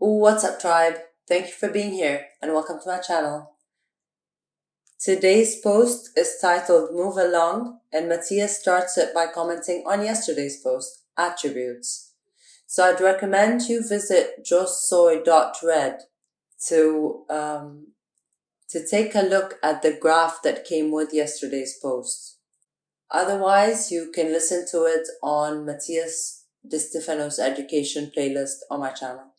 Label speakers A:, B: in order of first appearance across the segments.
A: What's up, tribe? Thank you for being here and welcome to my channel. Today's post is titled Move Along, and Matias starts it by commenting on yesterday's post, Attributes. So I'd recommend you visit yosoy.red to take a look at the graph that came with yesterday's post. Otherwise, you can listen to it on Matias de Stefano's education playlist on my channel.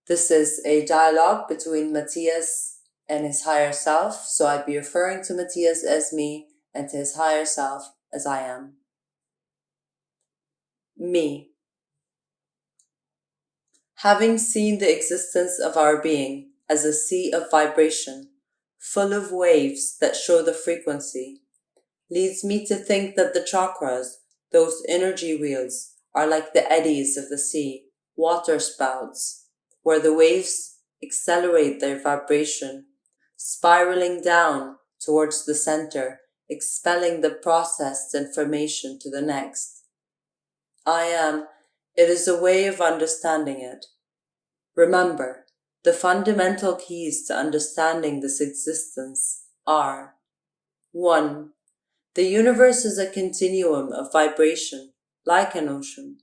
A: This is a dialogue between Matias and his higher self, so I'd be referring to Matias as me and to his higher self as I am. Me. Having seen the existence of our being as a sea of vibration, full of waves that show the frequency, leads me to think that the chakras, those energy wheels, are like the eddies of the sea, water spouts, where the waves accelerate their vibration, spiraling down towards the center, expelling the processed information to the next. It is a way of understanding it. Remember, the fundamental keys to understanding this existence are 1. The universe is a continuum of vibration, like an ocean.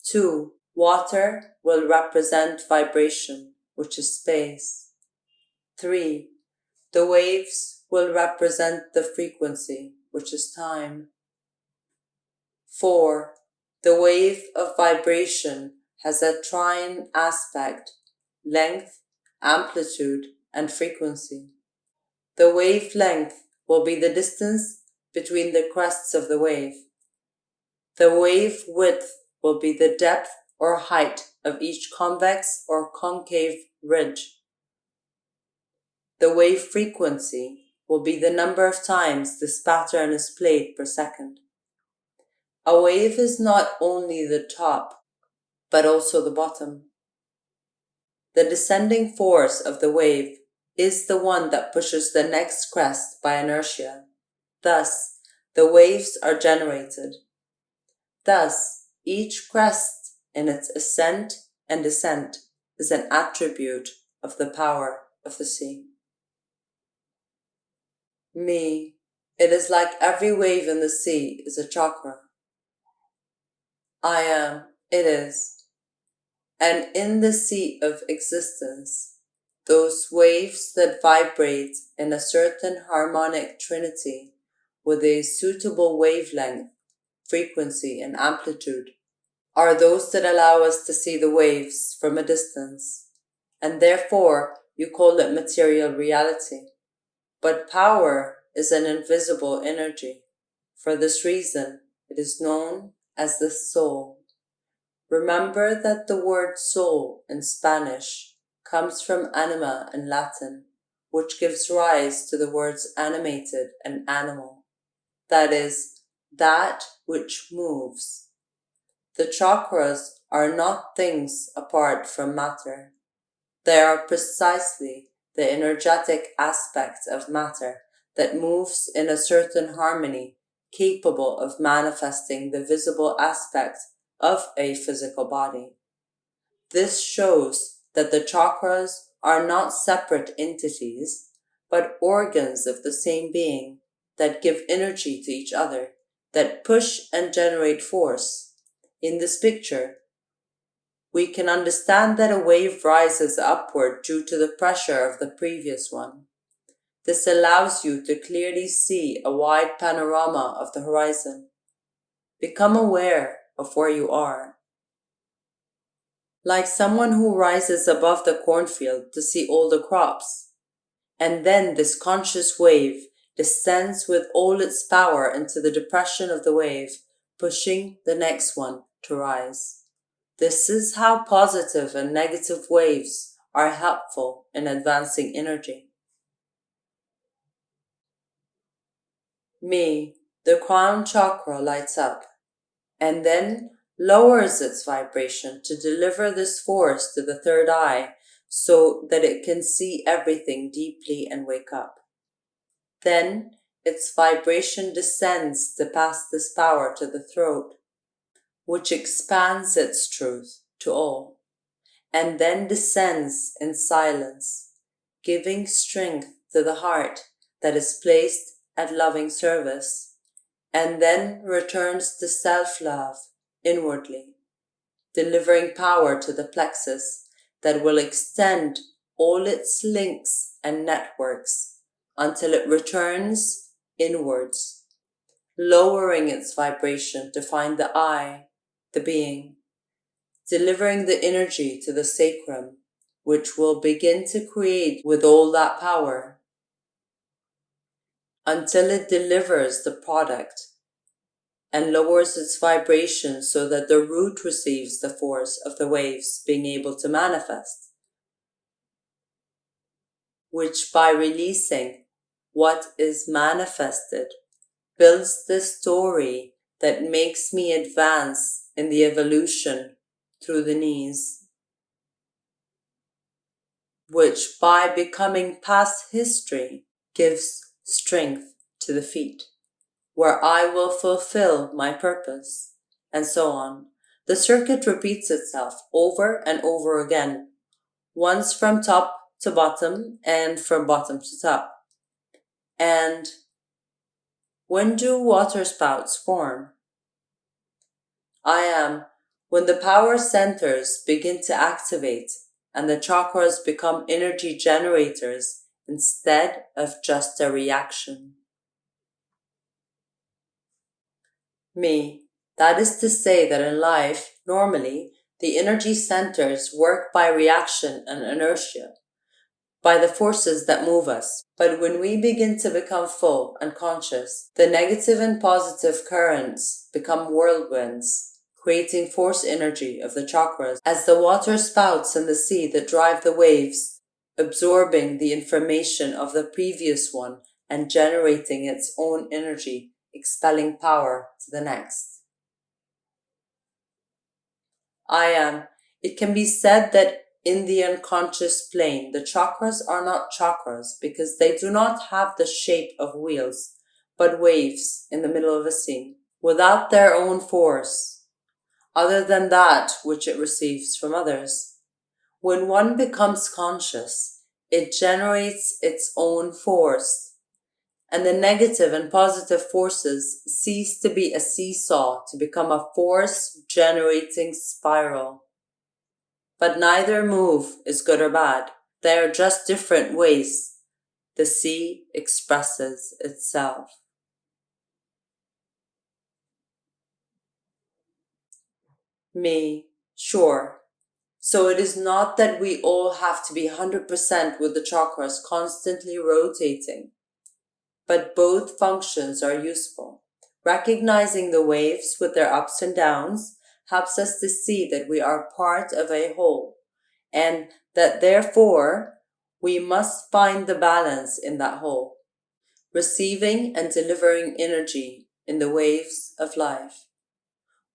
A: 2. Water will represent vibration, which is space. 3. The waves will represent the frequency, which is time. 4. The wave of vibration has a trine aspect, length, amplitude, and frequency. The wavelength will be the distance between the crests of the wave. The wave width will be the depth or height of each convex or concave ridge. The wave frequency will be the number of times this pattern is played per second. A wave is not only the top, but also the bottom. The descending force of the wave is the one that pushes the next crest by inertia. Thus, the waves are generated. Thus, each crest in its ascent and descent is an attribute of the power of the sea. Me, it is like every wave in the sea is a chakra. It is. And in the sea of existence, those waves that vibrate in a certain harmonic trinity with a suitable wavelength, frequency, and amplitude are those that allow us to see the waves from a distance, and therefore you call it material reality. But power is an invisible energy. For this reason, it is known as the soul. Remember that the word soul in Spanish comes from anima in Latin, which gives rise to the words animated and animal. That is, that which moves. The chakras are not things apart from matter. They are precisely the energetic aspect of matter that moves in a certain harmony, capable of manifesting the visible aspect of a physical body. This shows that the chakras are not separate entities, but organs of the same being that give energy to each other, that push and generate force. In this picture, we can understand that a wave rises upward due to the pressure of the previous one. This allows you to clearly see a wide panorama of the horizon. Become aware of where you are. Like someone who rises above the cornfield to see all the crops, and then this conscious wave descends with all its power into the depression of the wave, pushing the next one to rise. This is how positive and negative waves are helpful in advancing energy. Me, the crown chakra lights up, and then lowers its vibration to deliver this force to the third eye so that it can see everything deeply and wake up. Then its vibration descends to pass this power to the throat, which expands its truth to all. and then descends in silence, giving strength to the heart that is placed at loving service, and then returns to self-love inwardly, delivering power to the plexus that will extend all its links and networks until it returns inwards, lowering its vibration to find the I, the being, delivering the energy to the sacrum, which will begin to create with all that power until it delivers the product and lowers its vibration so that the root receives the force of the waves being able to manifest, which by releasing what is manifested builds the story that makes me advance in the evolution through the knees, which by becoming past history gives strength to the feet, where I will fulfill my purpose, and so on. The circuit repeats itself over and over again, once from top to bottom and from bottom to top. And when do water spouts form? When the power centers begin to activate and the chakras become energy generators instead of just a reaction. That is to say that in life, normally, the energy centers work by reaction and inertia, by the forces that move us. But when we begin to become full and conscious, the negative and positive currents become whirlwinds, creating force energy of the chakras as the water spouts in the sea that drive the waves, absorbing the information of the previous one and generating its own energy, expelling power to the next. It can be said that in the unconscious plane, the chakras are not chakras because they do not have the shape of wheels, but waves in the middle of a sea, without their own force, other than that which it receives from others. When one becomes conscious, it generates its own force, and the negative and positive forces cease to be a seesaw to become a force-generating spiral. But neither move is good or bad. They are just different ways the sea expresses itself. Sure. So it is not that we all have to be 100% with the chakras constantly rotating, but both functions are useful. Recognizing the waves with their ups and downs helps us to see that we are part of a whole, and that therefore we must find the balance in that whole, receiving and delivering energy in the waves of life.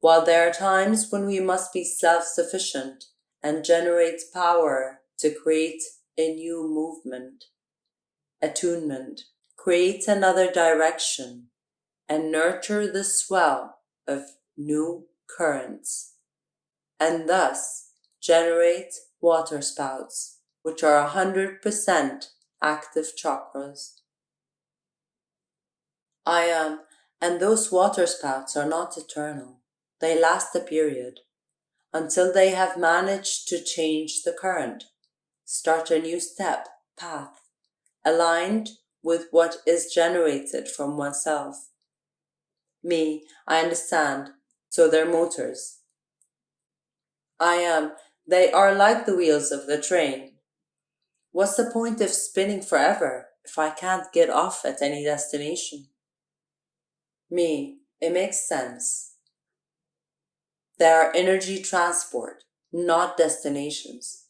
A: While there are times when we must be self-sufficient and generate power to create a new movement, attunement, create another direction, and nurture the swell of new currents, and thus generate water spouts, which are 100% active chakras. And those water spouts are not eternal. They last a period, until they have managed to change the current, start a new path, aligned with what is generated from oneself. I understand. So they're motors. They are like the wheels of the train. What's the point of spinning forever if I can't get off at any destination? It makes sense. They are energy transport, not destinations.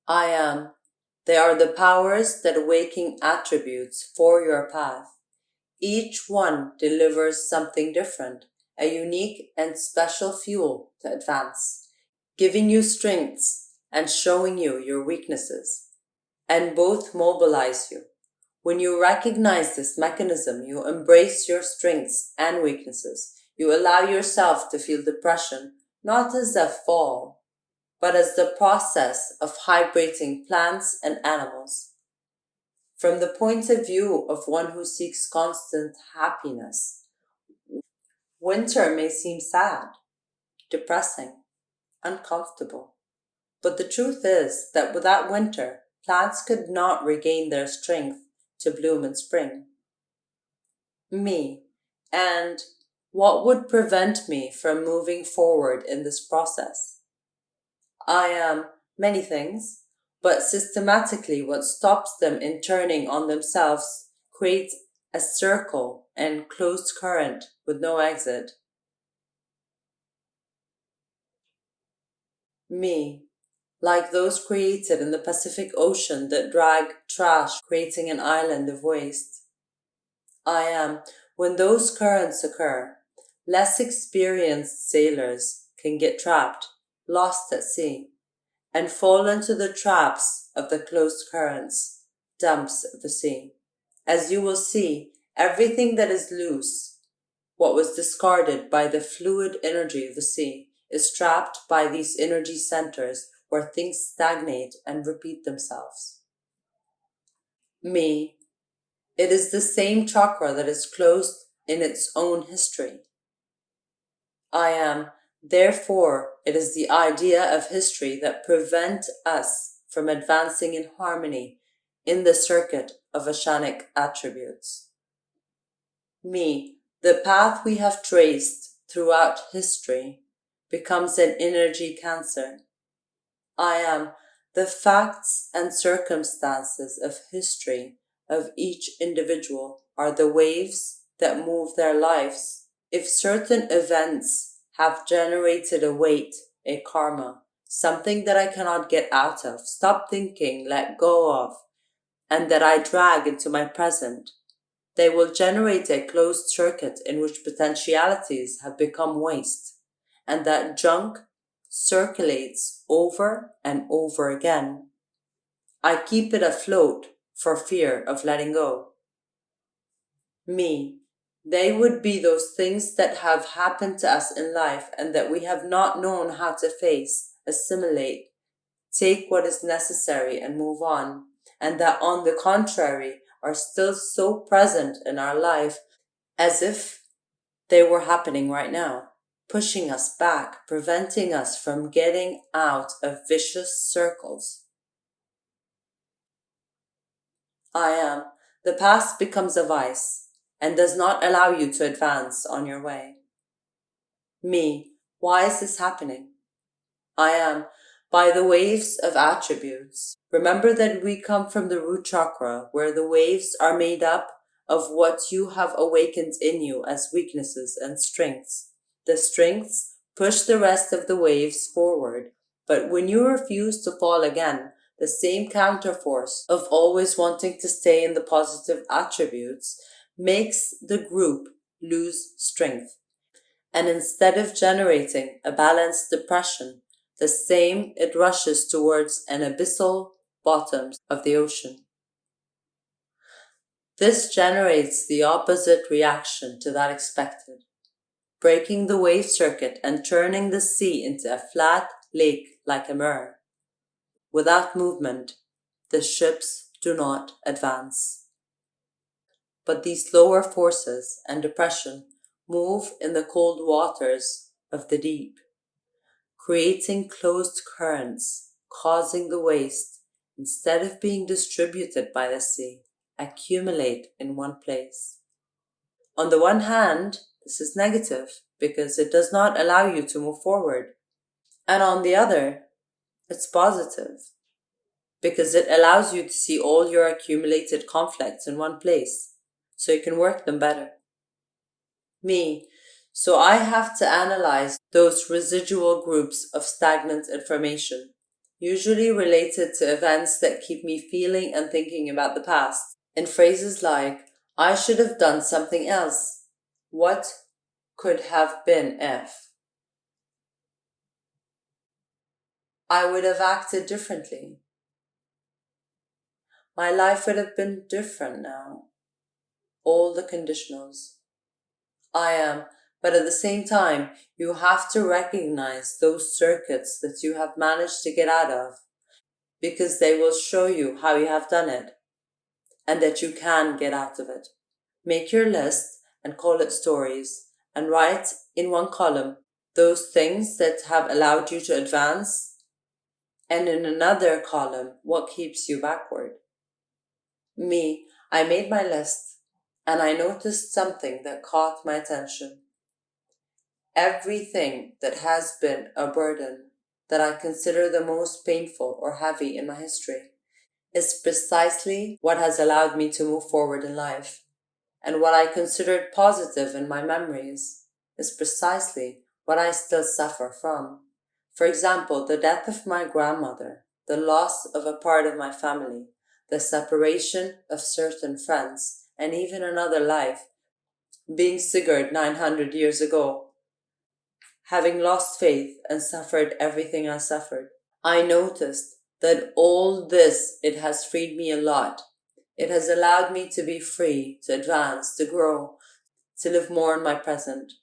A: They are the powers that awaken attributes for your path. Each one delivers something different, a unique and special fuel to advance, giving you strengths and showing you your weaknesses, and both mobilize you. When you recognize this mechanism, you embrace your strengths and weaknesses. You allow yourself to feel depression, not as a fall, but as the process of hybrating plants and animals. From the point of view of one who seeks constant happiness, winter may seem sad, depressing, uncomfortable. But the truth is that without winter, plants could not regain their strength to bloom in spring. Me, and what would prevent me from moving forward in this process? I am many things, but systematically what stops them in turning on themselves creates a circle and closed current with no exit. Me, like those created in the Pacific Ocean that drag trash, creating an island of waste. I am, when those currents occur, less experienced sailors can get trapped, lost at sea, and fall into the traps of the closed currents, dumps of the sea. As you will see, everything that is loose, what was discarded by the fluid energy of the sea, is trapped by these energy centers where things stagnate and repeat themselves. Me, it is the same chakra that is closed in its own history. I am, therefore, it is the idea of history that prevent us from advancing in harmony in the circuit of Ashanic attributes. Me, the path we have traced throughout history becomes an energy cancer. I am, the facts and circumstances of history of each individual are the waves that move their lives. If certain events have generated a weight, a karma, something that I cannot get out of, stop thinking, let go of, and that I drag into my present, they will generate a closed circuit in which potentialities have become waste, and that junk circulates over and over again. I keep it afloat for fear of letting go. Me, they would be those things that have happened to us in life and that we have not known how to face, assimilate, take what is necessary and move on, and that on the contrary are still so present in our life as if they were happening right now, pushing us back, preventing us from getting out of vicious circles. I am, the past becomes a vice and does not allow you to advance on your way. Me, why is this happening? I am, by the waves of attributes. Remember that we come from the root chakra, where the waves are made up of what you have awakened in you as weaknesses and strengths. The strengths push the rest of the waves forward, but when you refuse to fall again, the same counterforce of always wanting to stay in the positive attributes makes the group lose strength. And instead of generating a balanced depression, the same it rushes towards an abyssal bottom of the ocean. This generates the opposite reaction to that expected, breaking the wave circuit and turning the sea into a flat lake like a mirror. Without movement, the ships do not advance. But these lower forces and depression move in the cold waters of the deep, creating closed currents, causing the waste, instead of being distributed by the sea, accumulate in one place. On the one hand, this is negative because it does not allow you to move forward. And on the other, it's positive because it allows you to see all your accumulated conflicts in one place so you can work them better. Me, so I have to analyze those residual groups of stagnant information, usually related to events that keep me feeling and thinking about the past, in phrases like, I should have done something else. What could have been if? I would have acted differently. My life would have been different now. All the conditionals. I am, But at the same time, you have to recognize those circuits that you have managed to get out of, because they will show you how you have done it and that you can get out of it. Make your list and call it stories, and write in one column those things that have allowed you to advance, and in another column what keeps you backward. I made my list, and I noticed something that caught my attention. Everything that has been a burden, that I consider the most painful or heavy in my history, is precisely what has allowed me to move forward in life. And what I considered positive in my memories is precisely what I still suffer from. For example, the death of my grandmother, the loss of a part of my family, the separation of certain friends, and even another life, being Sigurd 900 years ago, having lost faith and suffered everything I suffered. I noticed that all this, it has freed me a lot. It has allowed me to be free, to advance, to grow, to live more in my present.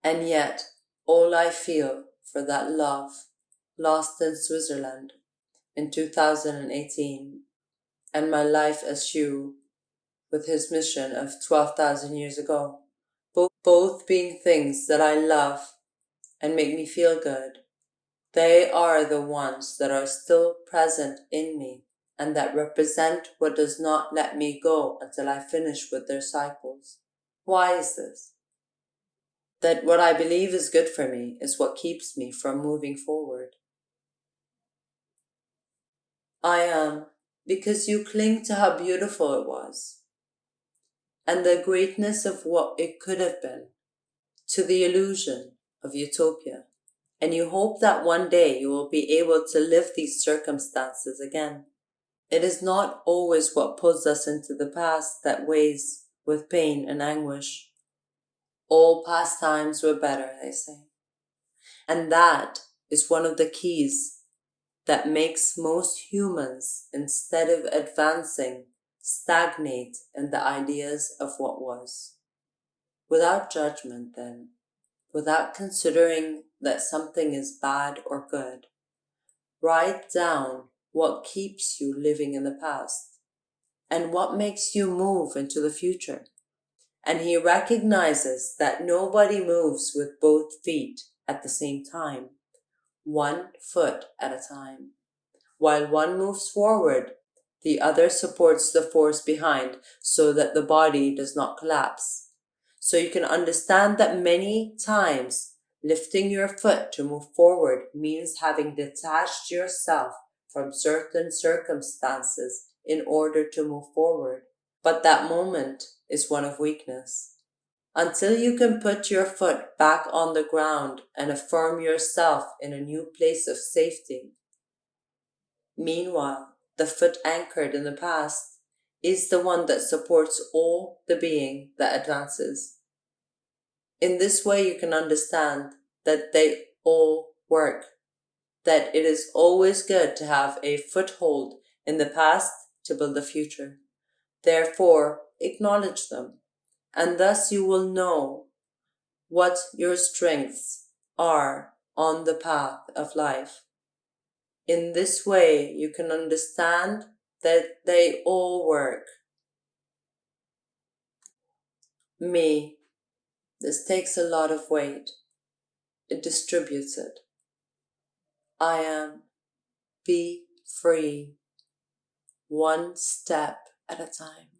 A: And yet, all I feel for that love, lost in Switzerland in 2018, and my life as Hugh, with his mission of 12,000 years ago, both being things that I love and make me feel good, they are the ones that are still present in me and that represent what does not let me go until I finish with their cycles. Why is this? That what I believe is good for me is what keeps me from moving forward. I am, because you cling to how beautiful it was, and the greatness of what it could have been, to the illusion of utopia, and you hope that one day you will be able to live these circumstances again. It is not always what pulls us into the past that weighs with pain and anguish. All past times were better, they say. And that is one of the keys that makes most humans, instead of advancing, stagnate in the ideas of what was. Without judgment, then, without considering that something is bad or good, write down what keeps you living in the past and what makes you move into the future. And he recognizes that nobody moves with both feet at the same time, 1 foot at a time. While one moves forward, the other supports the force behind so that the body does not collapse. So you can understand that many times lifting your foot to move forward means having detached yourself from certain circumstances in order to move forward. But that moment is one of weakness. Until you can put your foot back on the ground and affirm yourself in a new place of safety. Meanwhile, the foot anchored in the past is the one that supports all the being that advances. In this way, you can understand that they all work, that it is always good to have a foothold in the past to build the future. Therefore, acknowledge them, and thus you will know what your strengths are on the path of life. In this way, you can understand that they all work. This takes a lot of weight. It distributes it. I am, be free, one step at a time.